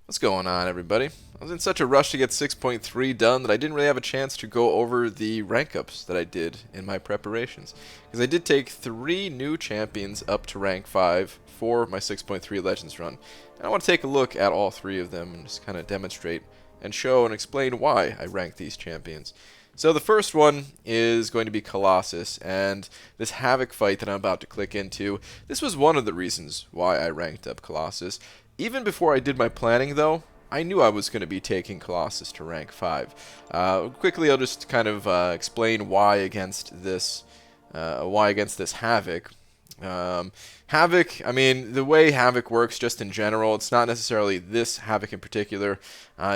What's going on, everybody? I was in such a rush to get 6.3 done that I didn't really have a chance to go over the rank ups that I did in my preparations. Because I did take 3 new champions up to rank 5 for my 6.3 Legends run. And I want to take a look at all 3 of them and just kind of demonstrate and show and explain why I ranked these champions. So the first one is going to be Colossus, and this Havoc fight that I'm about to click into, this was one of the reasons why I ranked up Colossus. Even before I did my planning, though, I knew I was going to be taking Colossus to rank 5. Quickly, I'll just kind of explain why against this Havoc. Havoc, I mean, the way Havoc works just in general, it's not necessarily this Havoc in particular.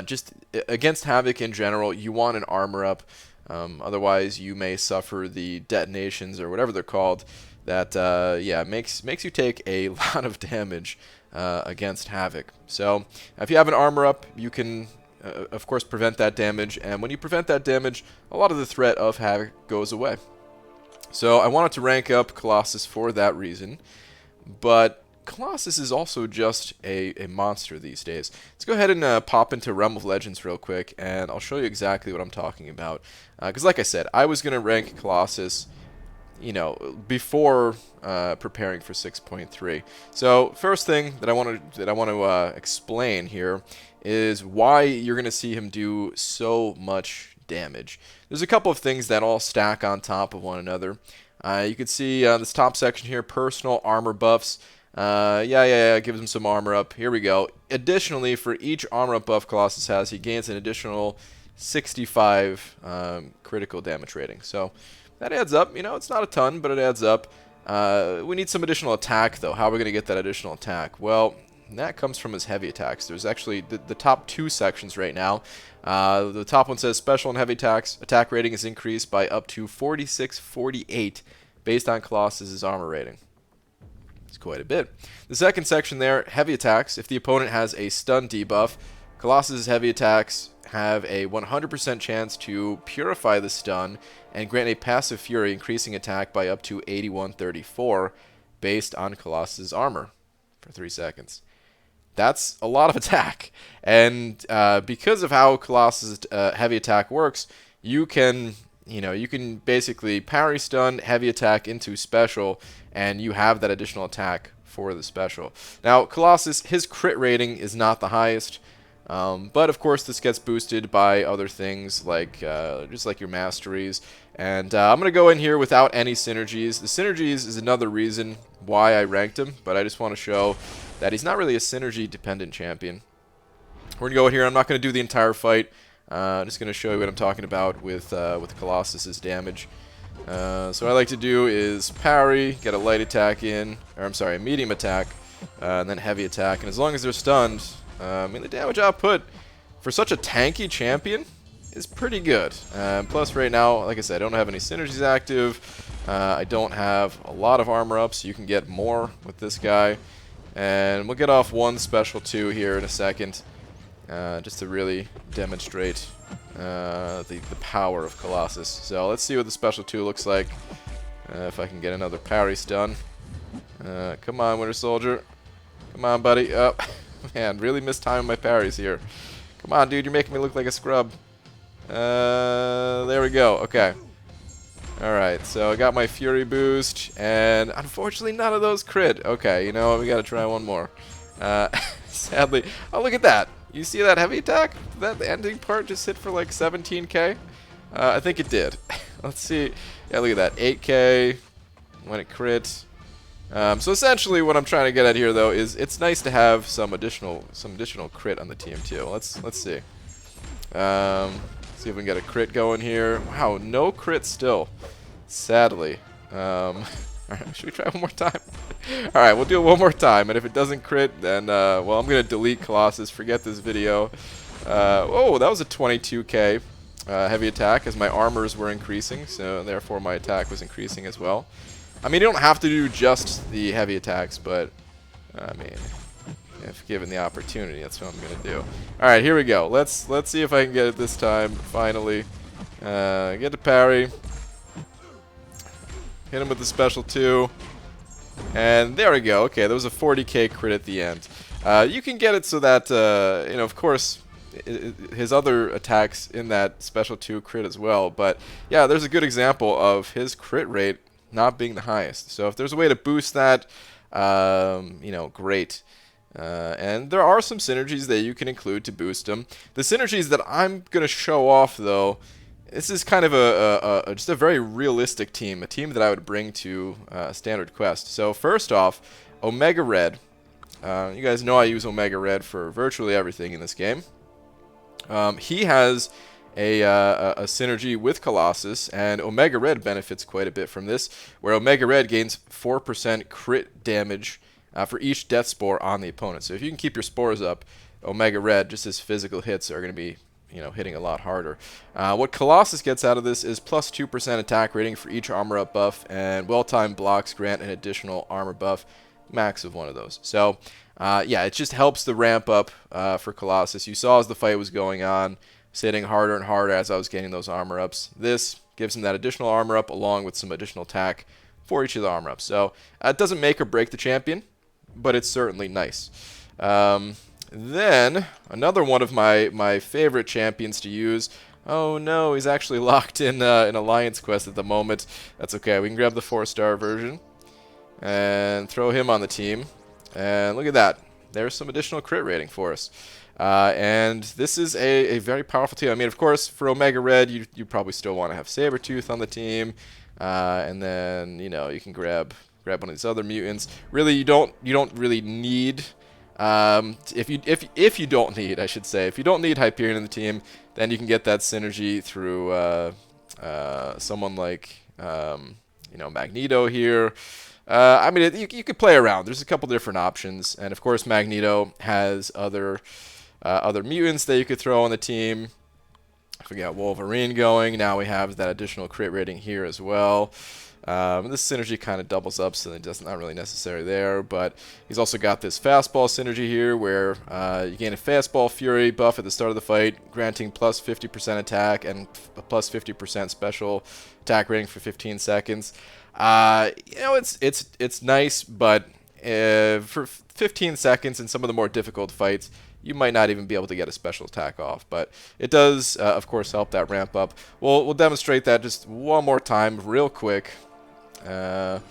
Just against Havoc in general, you want an armor up. Otherwise, you may suffer the detonations or whatever they're called. That yeah, makes you take a lot of damage against Havoc. So if you have an armor up, you can of course prevent that damage, and when you prevent that damage, a lot of the threat of Havoc goes away. So I wanted to rank up Colossus for that reason, but Colossus is also just a monster these days. Let's go ahead and pop into Realm of Legends real quick, and I'll show you exactly what I'm talking about. Because like I said, I was going to rank Colossus, you know, before preparing for 6.3. So first thing that I want to explain here is why you're going to see him do so much damage. There's a couple of things that all stack on top of one another. You can see this top section here, personal armor buffs. Yeah, gives him some armor up. Here we go. Additionally, for each armor up buff Colossus has, he gains an additional 65 critical damage rating. So that adds up. You know, it's not a ton, but it adds up. We need some additional attack, though. How are we going to get that additional attack? Well, that comes from his heavy attacks. There's actually the top 2 sections right now. The top one says special and heavy attacks. Attack rating is increased by up to 46-48 based on Colossus's armor rating. It's quite a bit. The second section there, heavy attacks. If the opponent has a stun debuff, Colossus's heavy attacks have a 100% chance to purify the stun and grant a passive fury, increasing attack by up to 81-34 based on Colossus's armor for 3 seconds. That's a lot of attack, and because of how Colossus' heavy attack works, you can basically parry stun heavy attack into special, and you have that additional attack for the special. Now, Colossus, his crit rating is not the highest, but of course this gets boosted by other things like just like your masteries. And I'm going to go in here without any synergies. The synergies is another reason why I ranked him, but I just want to show that he's not really a synergy dependent champion. We're going to go in here. I'm not going to do the entire fight. I'm just going to show you what I'm talking about with Colossus's damage. So what I like to do is parry, get a light attack in, or I'm sorry, a medium attack, and then heavy attack. And as long as they're stunned, I mean, the damage output for such a tanky champion is pretty good. Plus, right now, like I said, I don't have any synergies active. I don't have a lot of armor up, so you can get more with this guy. And we'll get off one special 2 here in a second, just to really demonstrate the power of Colossus. So let's see what the special 2 looks like. If I can get another parry stun. Come on, Winter Soldier. Come on, buddy. Oh, man, really mistiming my parries here. Come on, dude, you're making me look like a scrub. There we go. Okay. Alright, so I got my Fury boost, and unfortunately none of those crit. Okay, you know what, we gotta try one more. Sadly. Oh, look at that. You see that heavy attack? Did that the ending part just hit for like 17k? I think it did. Let's see. Yeah, look at that. 8k when it crit. So essentially what I'm trying to get at here, though, is it's nice to have some additional crit on the team, too. Let's see. See if we can get a crit going here. Wow, no crit still, sadly. Alright, should we try one more time? Alright, we'll do it one more time, and if it doesn't crit, then, well, I'm going to delete Colossus, forget this video. Oh, that was a 22k heavy attack, as my armors were increasing, so therefore my attack was increasing as well. I mean, you don't have to do just the heavy attacks, but, I mean, if given the opportunity, that's what I'm going to do. Alright, here we go. Let's see if I can get it this time, finally. Get to parry. Hit him with the special 2. And there we go. Okay, there was a 40k crit at the end. You can get it so that, of course, his other attacks in that special 2 crit as well. But yeah, there's a good example of his crit rate not being the highest. So if there's a way to boost that, great. And there are some synergies that you can include to boost them. The synergies that I'm going to show off, though, this is kind of just a very realistic team, a team that I would bring to Standard Quest. So first off, Omega Red. You guys know I use Omega Red for virtually everything in this game. He has a synergy with Colossus, and Omega Red benefits quite a bit from this, where Omega Red gains 4% crit damage for each death spore on the opponent. So if you can keep your spores up, Omega Red, just his physical hits are going to be hitting a lot harder. What Colossus gets out of this is plus 2% attack rating for each armor up buff, and well-timed blocks grant an additional armor buff, max of one of those. So yeah, it just helps the ramp up for Colossus. You saw as the fight was going on, it's hitting harder and harder as I was getting those armor ups. This gives him that additional armor up along with some additional attack for each of the armor ups. So it doesn't make or break the champion, but it's certainly nice. Then another one of my favorite champions to use. Oh no, he's actually locked in Alliance Quest at the moment. That's okay. We can grab the 4-star version and throw him on the team. And look at that. There's some additional crit rating for us. And this is a very powerful team. I mean, of course, for Omega Red, you probably still want to have Sabretooth on the team. And then, you can grab one of these other mutants. Really, you don't really need... if you don't need, I should say, if you don't need Hyperion in the team, then you can get that synergy through someone like Magneto here. I mean, you could play around. There's a couple different options, and of course, Magneto has other mutants that you could throw on the team. If we got Wolverine going, now we have that additional crit rating here as well. This synergy kind of doubles up, so it's not really necessary there. But he's also got this fastball synergy here, where you gain a fastball fury buff at the start of the fight, granting plus 50% attack and plus 50% special attack rating for 15 seconds. It's nice, but for 15 seconds in some of the more difficult fights, you might not even be able to get a special attack off. But it does, of course, help that ramp up. We'll demonstrate that just one more time real quick. And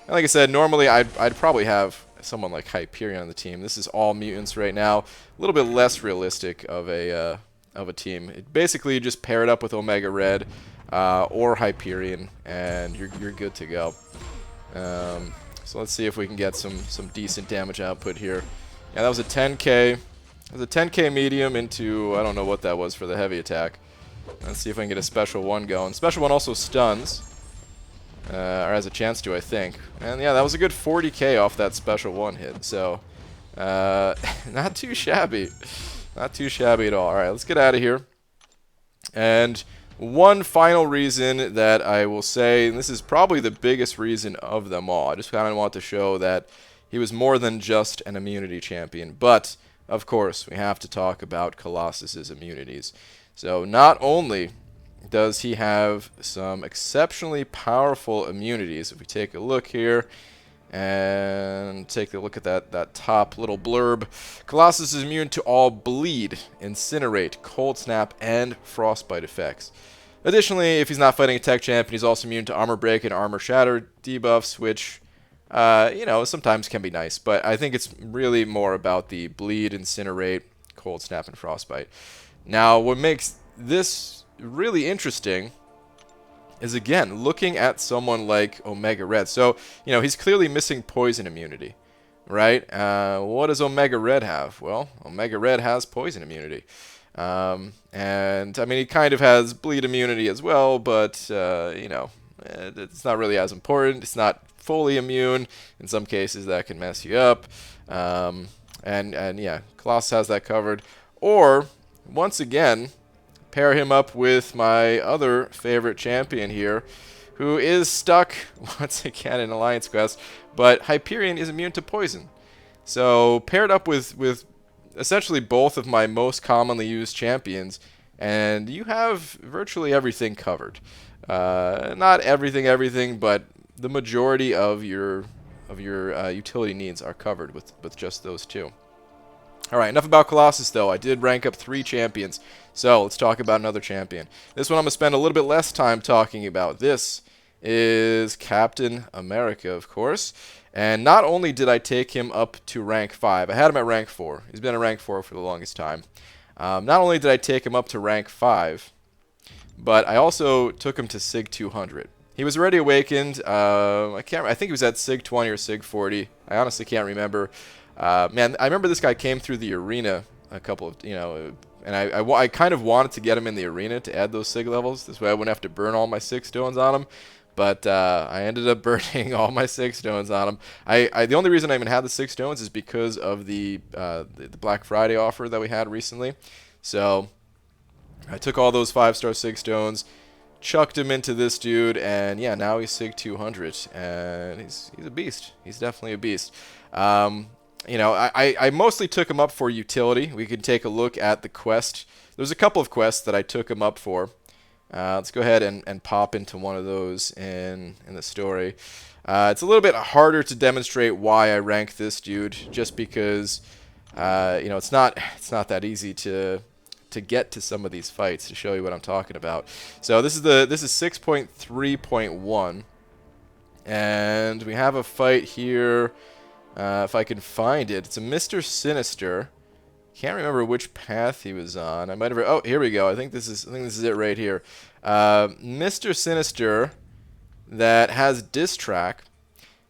like I said, normally I'd probably have someone like Hyperion on the team. This is all mutants right now. A little bit less realistic of a team. It basically just pair it up with Omega Red or Hyperion, and you're good to go. So let's see if we can get some decent damage output here. Yeah, that was a 10k. It was a 10k medium into, I don't know what that was for the heavy attack. Let's see if I can get a special 1 going. Special 1 also stuns. Or has a chance to, I think. And yeah, that was a good 40k off that special 1 hit. So, not too shabby. Not too shabby at all. Alright, let's get out of here. And one final reason that I will say, and this is probably the biggest reason of them all. I just kind of want to show that he was more than just an immunity champion. But, of course, we have to talk about Colossus's immunities. So, not only does he have some exceptionally powerful immunities. If we take a look here and take a look at that top little blurb, Colossus is immune to all bleed, incinerate, cold snap, and frostbite effects. Additionally, if he's not fighting a tech champion, he's also immune to armor break and armor shatter debuffs, which sometimes can be nice, but I think it's really more about the bleed, incinerate, cold snap, and frostbite. Now, what makes this really interesting is, again, looking at someone like Omega Red. So, he's clearly missing poison immunity, right? What does Omega Red have? Well, Omega Red has poison immunity. And, I mean, he kind of has bleed immunity as well, but, it's not really as important. It's not fully immune. In some cases, that can mess you up. And yeah, Colossus has that covered. Or, once again, pair him up with my other favorite champion here, who is stuck once again in Alliance Quest, but Hyperion is immune to poison. So paired up with essentially both of my most commonly used champions, and you have virtually everything covered. Not everything, but the majority of your utility needs are covered with just those two. Alright, enough about Colossus, though. I did rank up 3 champions, so let's talk about another champion. This one I'm going to spend a little bit less time talking about. This is Captain America, of course. And not only did I take him up to rank 5, I had him at rank 4. He's been at rank 4 for the longest time. Not only did I take him up to rank 5, but I also took him to Sig 200. He was already awakened. I think he was at Sig 20 or Sig 40. I honestly can't remember. Man, I remember this guy came through the arena a couple of, and I kind of wanted to get him in the arena to add those Sig levels. This way I wouldn't have to burn all my Sig stones on him. But I ended up burning all my Sig stones on him. The only reason I even had the Sig stones is because of the Black Friday offer that we had recently. So I took all those 5-star Sig stones, chucked him into this dude, and yeah, now he's Sig 200, and he's a beast. He's definitely a beast. I mostly took him up for utility. We can take a look at the quest. There's a couple of quests that I took him up for. Let's go ahead and pop into one of those in the story. It's a little bit harder to demonstrate why I rank this dude, just because it's not that easy to get to some of these fights to show you what I'm talking about. So this is 6.3.1, and we have a fight here. If I can find it, it's a Mr. Sinister. Can't remember which path he was on. I might have. Oh, here we go. I think this is it right here. Mr. Sinister that has diss track,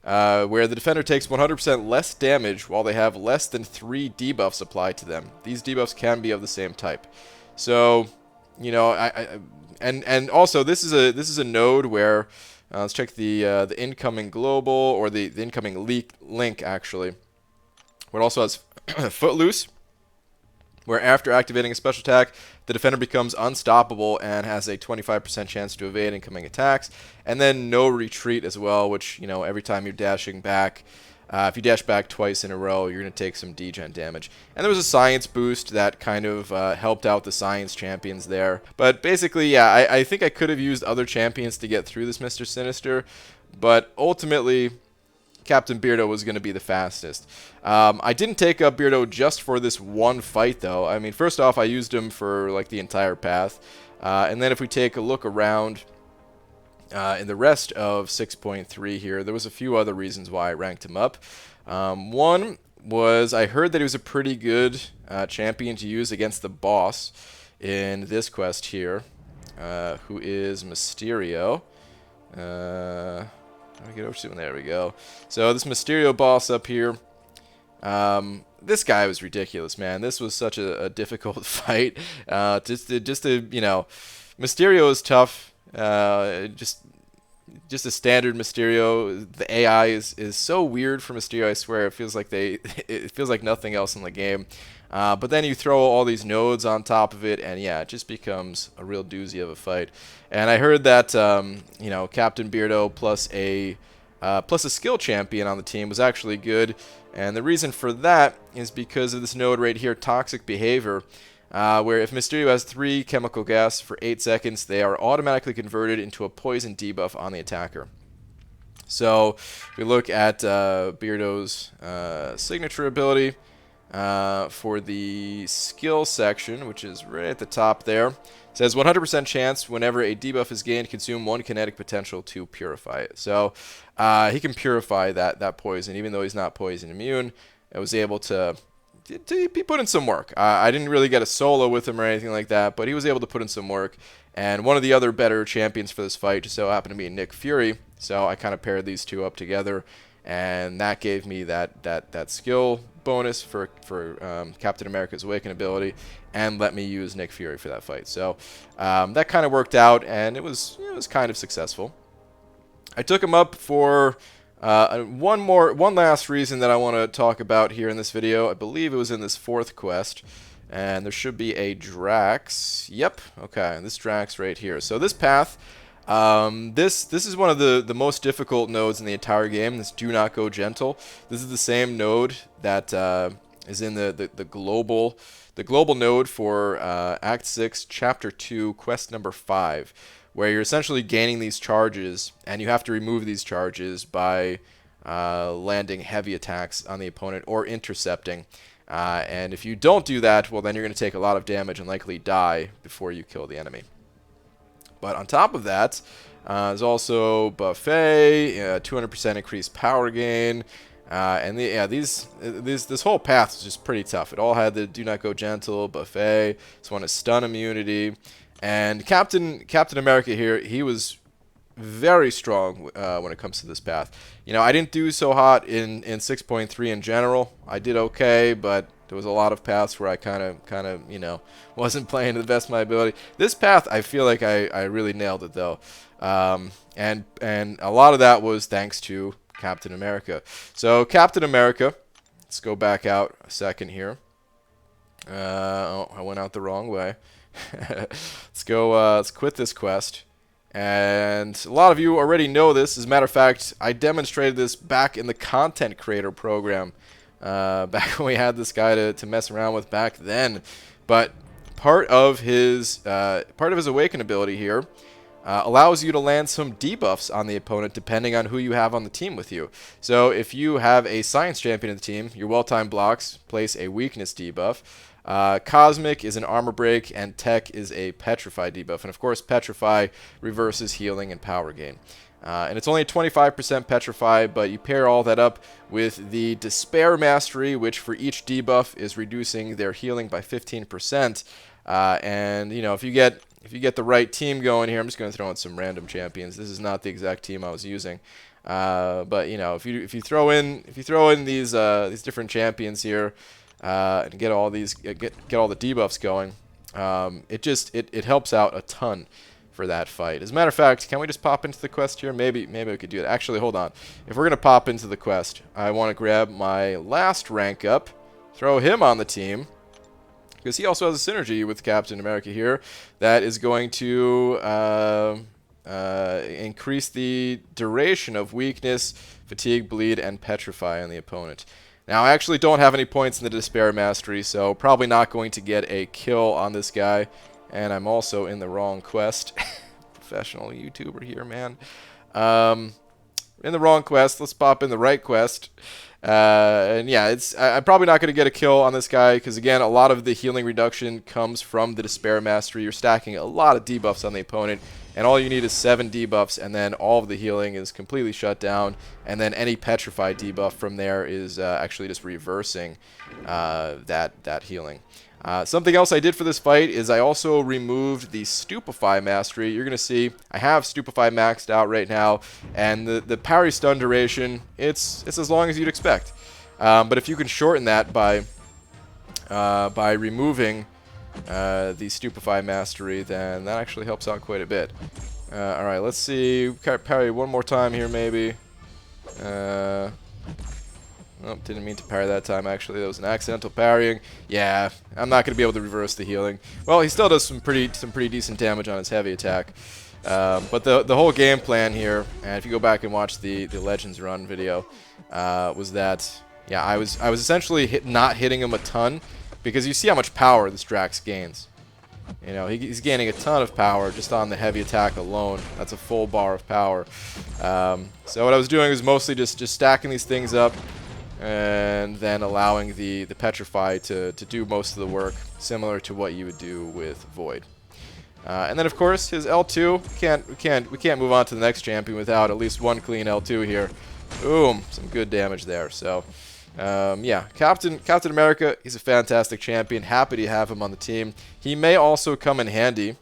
where the defender takes 100% less damage while they have less than 3 debuffs applied to them. These debuffs can be of the same type. So, and also this is a node where let's check the incoming global, or the incoming link actually. Where it also has Footloose, where after activating a special attack, the defender becomes unstoppable and has a 25% chance to evade incoming attacks. And then no retreat as well, which, every time you're dashing back, if you dash back twice in a row, you're going to take some degen damage. And there was a science boost that kind of helped out the science champions there. But basically, yeah, I think I could have used other champions to get through this Mr. Sinister, but ultimately Captain Beardo was going to be the fastest. I didn't take up Beardo just for this one fight, though. I mean, first off, I used him for like the entire path. And then if we take a look around in the rest of 6.3 here, there was a few other reasons why I ranked him up. One was I heard that he was a pretty good champion to use against the boss in this quest here, who is Mysterio. Let me get over to him. There we go. So this Mysterio boss up here, this guy was ridiculous, man. This was such a difficult fight. Just to Mysterio is tough. Just a standard Mysterio. The AI is so weird for Mysterio. I swear, it feels like it feels like nothing else in the game. But then you throw all these nodes on top of it, and yeah, it just becomes a real doozy of a fight. And I heard that Captain Beardo plus a skill champion on the team was actually good, and the reason for that is because of this node right here, Toxic Behavior, where if Mysterio has 3 chemical gas for 8 seconds, they are automatically converted into a poison debuff on the attacker. So if we look at Beardo's signature ability, for the skill section, which is right at the top there, it says 100% chance whenever a debuff is gained, consume 1 kinetic potential to purify it. So he can purify that poison, even though he's not poison immune. I was able to he put in some work. I didn't really get a solo with him or anything like that, but he was able to put in some work. And one of the other better champions for this fight just so happened to be Nick Fury, so I kind of paired these two up together, and that gave me that skill bonus for Captain America's Awaken ability, and let me use Nick Fury for that fight. So that kind of worked out, and it was kind of successful. I took him up for one last reason that I want to talk about here in this video. I believe it was in this 4th quest, and there should be a Drax. Yep, okay, this Drax right here. So this path, this is one of the most difficult nodes in the entire game. This Do Not Go Gentle. This is the same node that is in the global node for Act 6, Chapter 2, Quest number 5, where you're essentially gaining these charges, and you have to remove these charges by landing heavy attacks on the opponent or intercepting. And if you don't do that, well, then you're going to take a lot of damage and likely die before you kill the enemy. But on top of that, there's also buffet, 200% increased power gain, and this whole path is just pretty tough. It all had the do not go gentle, buffet, this one is stun immunity, and Captain America here, he was very strong when it comes to this path. You know, I didn't do so hot in 6.3 in general. I did okay, but there was a lot of paths where I kind of, you know, wasn't playing to the best of my ability. This path, I feel like I really nailed it though, and a lot of that was thanks to Captain America. So Captain America, let's go back out a second here. Oh, I went out the wrong way. Let's go. Let's quit this quest. And a lot of you already know this. As a matter of fact, I demonstrated this back in the content creator program, back when we had this guy to mess around with back then. But part of his awaken ability here allows you to land some debuffs on the opponent depending on who you have on the team with you. So if you have a science champion in the team, your well-timed blocks place a weakness debuff. Cosmic is an armor break, and Tech is a Petrify debuff. And of course, Petrify reverses healing and power gain. And it's only 25% Petrify, but you pair all that up with the Despair Mastery, which for each debuff is reducing their healing by 15%. And you know, if you get the right team going here, I'm just going to throw in some random champions. This is not the exact team I was using, but you know, if you throw in these different champions here. And get all the debuffs going. It helps out a ton for that fight. As a matter of fact, can we just pop into the quest here? Maybe we could do it. Actually, hold on. If we're gonna pop into the quest, I want to grab my last rank up, throw him on the team, because he also has a synergy with Captain America here that is going to increase the duration of weakness, fatigue, bleed, and petrify on the opponent. Now, I actually don't have any points in the Despair Mastery, so probably not going to get a kill on this guy. And I'm also in the wrong quest. Professional YouTuber here, man. In the wrong quest. Let's pop in the right quest. And yeah, I'm probably not going to get a kill on this guy, because again, a lot of the healing reduction comes from the Despair Mastery. You're stacking a lot of debuffs on the opponent, and all you need is 7 debuffs, and then all of the healing is completely shut down, and then any Petrify debuff from there is actually just reversing that healing. Something else I did for this fight is I also removed the Stupefy Mastery. You're going to see I have Stupefy maxed out right now, and the parry stun duration, it's as long as you'd expect. But if you can shorten that by removing the Stupefy Mastery, then that actually helps out quite a bit. Alright, let's see. Parry one more time here, maybe. Oh, didn't mean to parry that time, actually. That was an accidental parrying. Yeah, I'm not going to be able to reverse the healing. Well, he still does some pretty decent damage on his heavy attack. But the whole game plan here, and if you go back and watch the Legends Run video, was that, yeah, I was essentially not hitting him a ton, because you see how much power this Drax gains. You know, he's gaining a ton of power just on the heavy attack alone. That's a full bar of power. So what I was doing was mostly just stacking these things up, and then allowing the Petrify to do most of the work, similar to what you would do with Void. And then of course his L2, we can't move on to the next champion without at least one clean L2 here. Boom, some good damage there. So yeah, Captain America, he's a fantastic champion. Happy to have him on the team. He may also come in handy.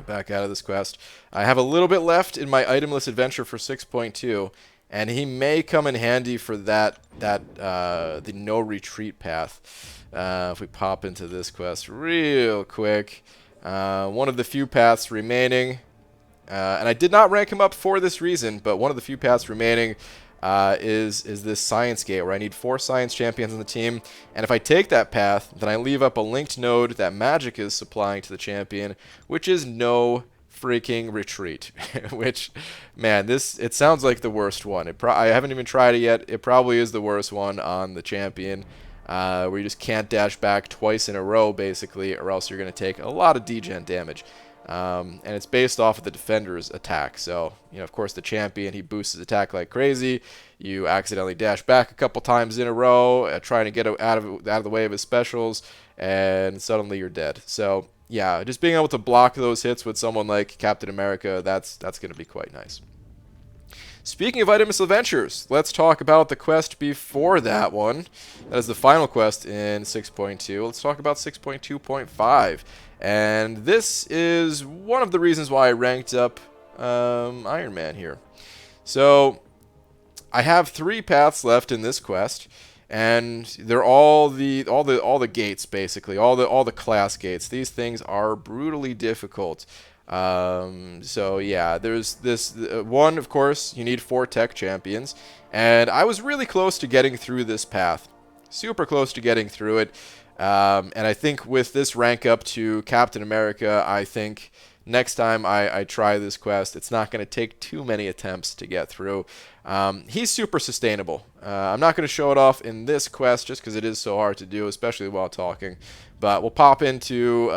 Back out of this quest. I have a little bit left in my itemless adventure for 6.2. And he may come in handy for the no retreat path. If we pop into this quest real quick, one of the few paths remaining, and I did not rank him up for this reason, but one of the few paths remaining is this Science Gate, where I need 4 Science Champions on the team, and if I take that path, then I leave up a linked node that Magic is supplying to the champion, which is no freaking retreat. Which, man, it sounds like the worst one. I haven't even tried it yet. It probably is the worst one on the champion, where you just can't dash back twice in a row, basically, or else you're going to take a lot of degen damage. And it's based off of the defender's attack. So, of course, the champion, he boosts his attack like crazy. You accidentally dash back a couple times in a row, trying to get out of the way of his specials, and suddenly you're dead. So, yeah, just being able to block those hits with someone like Captain America, that's going to be quite nice. Speaking of Itemless Adventures, let's talk about the quest before that one. That is the final quest in 6.2. Let's talk about 6.2.5. And this is one of the reasons why I ranked up Iron Man here. So, I have 3 paths left in this quest, and they're all the gates basically, all the class gates. These things are brutally difficult. So yeah, there's this one, of course, you need 4 tech champions, and I was really close to getting through this path. Super close to getting through it. And I think with this rank up to Captain America, I think next time I try this quest, it's not going to take too many attempts to get through. He's super sustainable. I'm not going to show it off in this quest just because it is so hard to do, especially while talking. But we'll pop into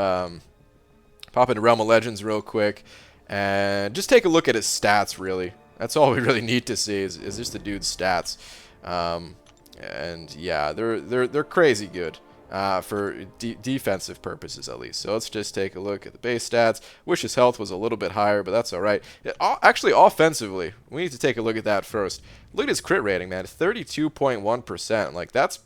Realm of Legends real quick and just take a look at his stats, really. That's all we really need to see is just the dude's stats. And yeah, they're crazy good. For defensive purposes, at least. So let's just take a look at the base stats. Wish his health was a little bit higher, but that's all right. Actually, offensively, we need to take a look at that first. Look at his crit rating, man. 32.1%. Like, that's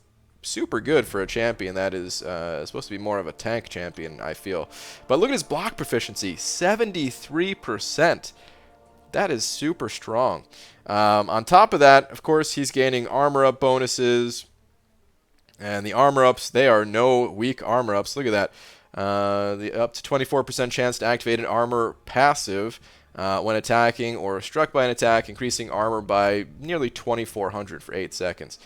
super good for a champion that is supposed to be more of a tank champion, I feel. But look at his block proficiency. 73%. That is super strong. On top of that, of course, he's gaining armor up bonuses. And the armor ups, they are no weak armor ups. Look at that. The up to 24% chance to activate an armor passive when attacking or struck by an attack, increasing armor by nearly 2,400 for 8 seconds.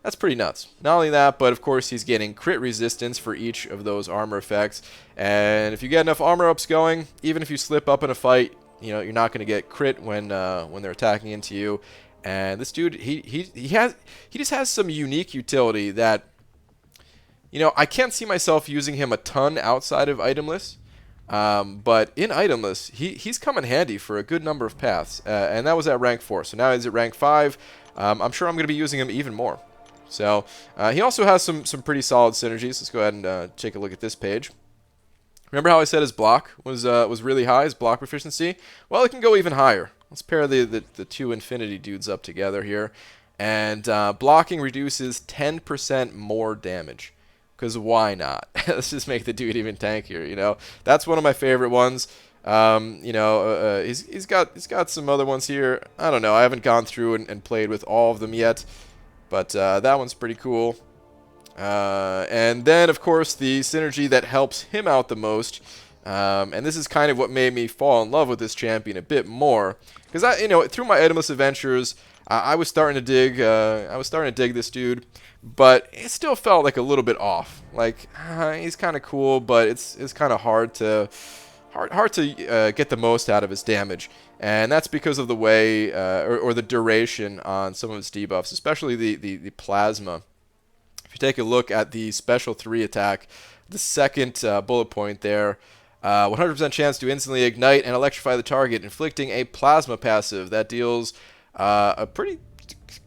That's pretty nuts. Not only that, but of course he's getting crit resistance for each of those armor effects. And if you get enough armor ups going, even if you slip up in a fight, you're not going to get crit when they're attacking into you. And this dude, he just has some unique utility that, I can't see myself using him a ton outside of Itemless, but in Itemless, he's come in handy for a good number of paths, and that was at rank 4. So now he's at rank 5. I'm sure I'm going to be using him even more. So he also has some pretty solid synergies. Let's go ahead and take a look at this page. Remember how I said his block was really high, his block proficiency? Well, it can go even higher. Let's pair the 2 Infinity dudes up together here, and blocking reduces 10% more damage. Because why not? Let's just make the dude even tankier, That's one of my favorite ones. He's got some other ones here. I don't know. I haven't gone through and played with all of them yet. But that one's pretty cool. And then, of course, the synergy that helps him out the most. And this is kind of what made me fall in love with this champion a bit more. Because, through my Itemless Adventures, I was starting to dig this dude. But it still felt like a little bit off. Like, he's kind of cool, but it's kind of hard to get the most out of his damage. And that's because of the way, or the duration on some of his debuffs, especially the plasma. If you take a look at the Special 3 attack, the second bullet point there, 100% chance to instantly ignite and electrify the target, inflicting a plasma passive that deals a pretty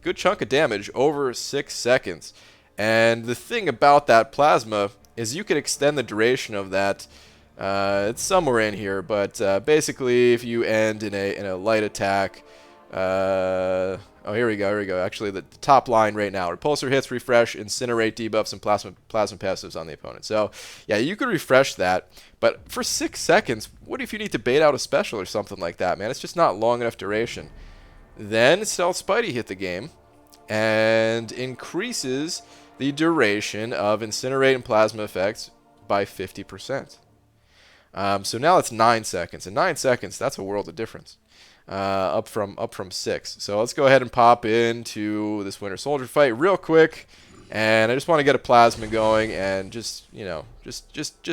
good chunk of damage over 6 seconds. And the thing about that plasma is you can extend the duration of that. It's somewhere in here, but basically if you end in a light attack, oh, here we go. Actually, the top line right now: repulsor hits, refresh, incinerate debuffs, and plasma passives on the opponent. So yeah, you could refresh that, but for 6 seconds, what if you need to bait out a special or something like that, man? It's just not long enough duration. Then Stealth Spidey hit the game and increases the duration of incinerate and plasma effects by 50%. So now it's 9 seconds, and 9 seconds, that's a world of difference. Up from 6. So let's go ahead and pop into this Winter Soldier fight real quick, and I just want to get a plasma going and just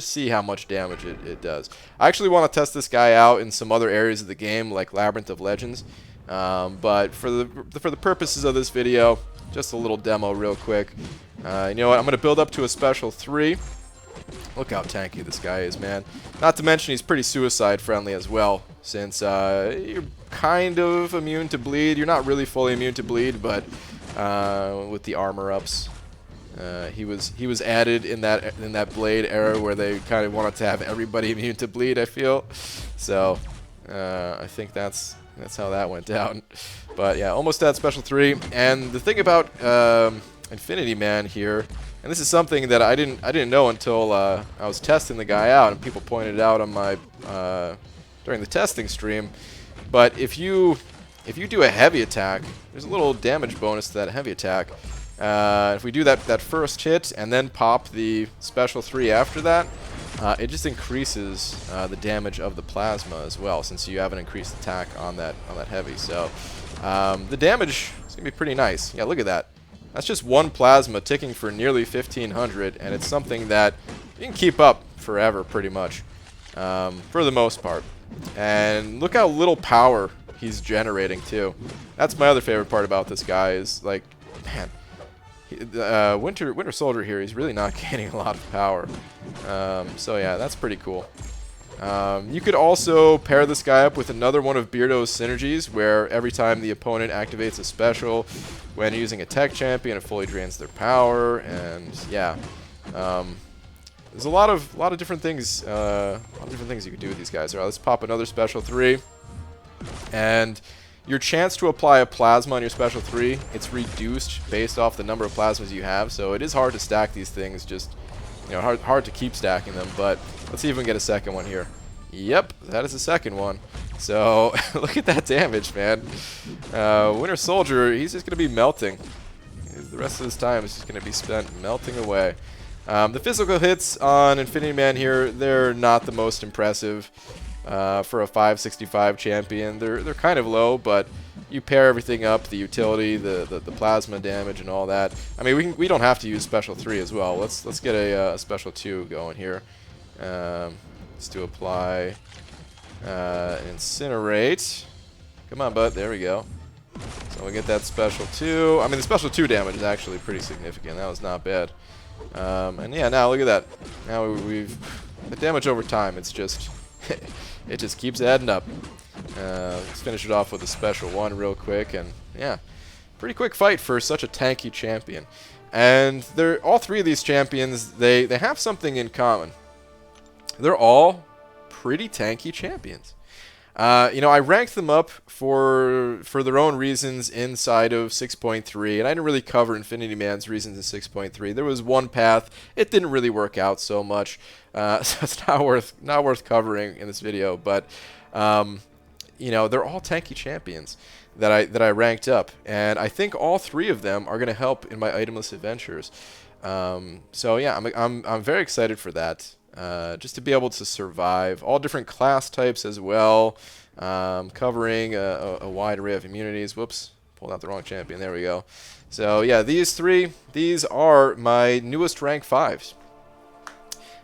see how much damage it does. I actually want to test this guy out in some other areas of the game, like Labyrinth of Legends. But for the purposes of this video, just a little demo real quick. You know what? I'm going to build up to a Special 3. Look how tanky this guy is, man. Not to mention he's pretty suicide friendly as well, since you're kind of immune to bleed. You're not really fully immune to bleed, but with the armor ups, he was added in that Blade era where they kind of wanted to have everybody immune to bleed, I feel. So I think that's how that went down. But yeah, almost at special 3. And the thing about Infinity Man here, and this is something that I didn't know until I was testing the guy out, and people pointed it out on my during the testing stream. But if you do a heavy attack, there's a little damage bonus to that heavy attack. If we do that first hit and then pop the special 3 after that, it just increases the damage of the plasma as well, since you have an increased attack on that heavy. So the damage is gonna be pretty nice. Yeah, look at that. That's just one plasma ticking for nearly 1,500, and it's something that you can keep up forever, pretty much, for the most part. And look how little power he's generating too. That's my other favorite part about this guy is, like, man, Winter Soldier here, he's really not gaining a lot of power. So yeah, that's pretty cool. You could also pair this guy up with another one of Beardo's synergies, where every time the opponent activates a special when using a tech champion, it fully drains their power. And yeah, there's a lot of different things, you can do with these guys. All right, let's pop another special 3, and your chance to apply a plasma on your special 3, it's reduced based off the number of plasmas you have. So it is hard to stack these things, just, you know, hard to keep stacking them. But let's see if we can get a second one here. Yep, that is the second one. So look at that damage, man. Winter Soldier, he's just going to be melting. The rest of his time is just going to be spent melting away. The physical hits on Infinity Man here, they're not the most impressive. For a 565 champion, they're kind of low, but you pair everything up, the utility, the plasma damage, and all that. I mean, we don't have to use special 3 as well. Let's get a special 2 going here. Let's do apply incinerate. Come on, bud. There we go. So we get that special 2. I mean, the special 2 damage is actually pretty significant. That was not bad. And yeah, now look at that. Now we've the damage over time. It's just it just keeps adding up. Let's finish it off with a special 1 real quick, and yeah, pretty quick fight for such a tanky champion. And all 3 of these champions, they have something in common. They're all pretty tanky champions. You know, I ranked them up for their own reasons inside of 6.3, and I didn't really cover Infinity Man's reasons in 6.3. There was one path; it didn't really work out so much, so it's not worth covering in this video. But you know, they're all tanky champions that I ranked up, and I think all 3 of them are going to help in my itemless adventures. So yeah, I'm very excited for that. Just to be able to survive all different class types as well, covering a wide array of immunities. Whoops, pulled out the wrong champion. There we go. So yeah, these are my newest rank 5s,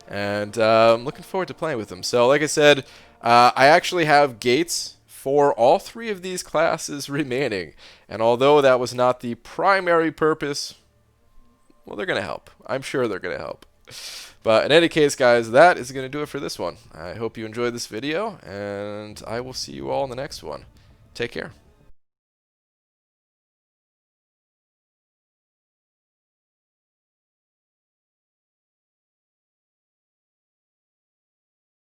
and I'm looking forward to playing with them. So like I said, I actually have gates for all 3 of these classes remaining, and although that was not the primary purpose, well, they're going to help. I'm sure they're going to help. But in any case, guys, that is going to do it for this one. I hope you enjoyed this video, and I will see you all in the next one. Take care.